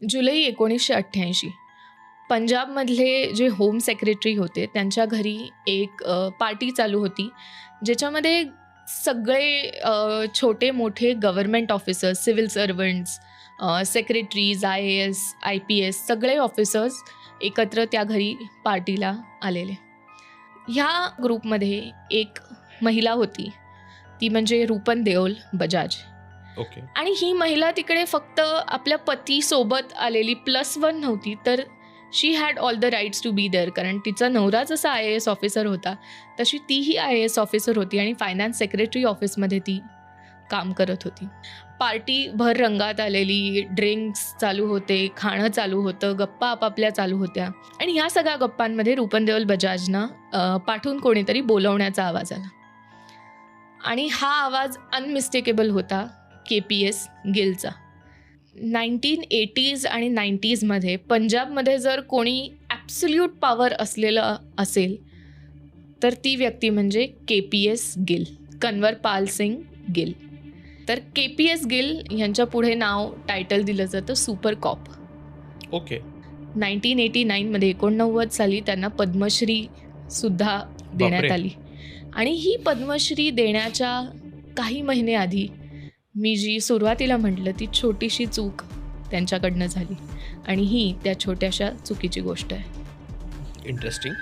जुलै 1988 पंजाबमधले जे home secretary होते त्यांच्या घरी एक पार्टी चालू होती, ज्याच्यामध्ये सगळे छोटे मोठे government officers, civil servants, secretaries, IAS, IPS सगळे ऑफिसर्स एकत्र त्या घरी पार्टीला आलेले. ह्या ग्रुपमध्ये एक महिला होती, ती म्हणजे रूपन देओल बजाज. ओके. आणि ही महिला तिकडे फक्त आपल्या पतीसोबत आलेली +1 नव्हती, तर she had all the rights to be there. कारण तिचा नवरा जसा IAS ऑफिसर होता तशी तीही IAS ऑफिसर होती आणि फायनान्स सेक्रेटरी ऑफिसमध्ये ती काम करत होती. पार्टी भर रंगात आलेली, ड्रिंक्स चालू होते, खाणं चालू होतं, गप्पा आपापल्या चालू होत्या. आणि ह्या सगळ्या गप्पांमध्ये रूपन देओल बजाजना पाठवून कोणीतरी बोलवण्याचा आवाज आला. आणि हा आवाज अनमिस्टेकेबल होता KPS गिलचा. 1980s आणि 90sमध्ये पंजाबमध्ये जर कोणी ॲब्सोल्यूट पॉवर असलेलं असेल तर ती व्यक्ती म्हणजे KPS gill, Kanwar Pal Singh gill. तर KPS गिल यांच्या पुढे नाव टायटल दिलं जातं सुपर कॉप. ओके. 1989मध्ये 89 साली त्यांना पद्मश्री सुद्धा देण्यात आली. आणि ही पद्मश्री देण्याच्या काही महिने आधी मी जी सुरुवातीला म्हटलं ती छोटीशी चूक त्यांच्याकडनं झाली आणि ही त्या छोट्याशा चुकीची गोष्ट आहे. इंटरेस्टिंग.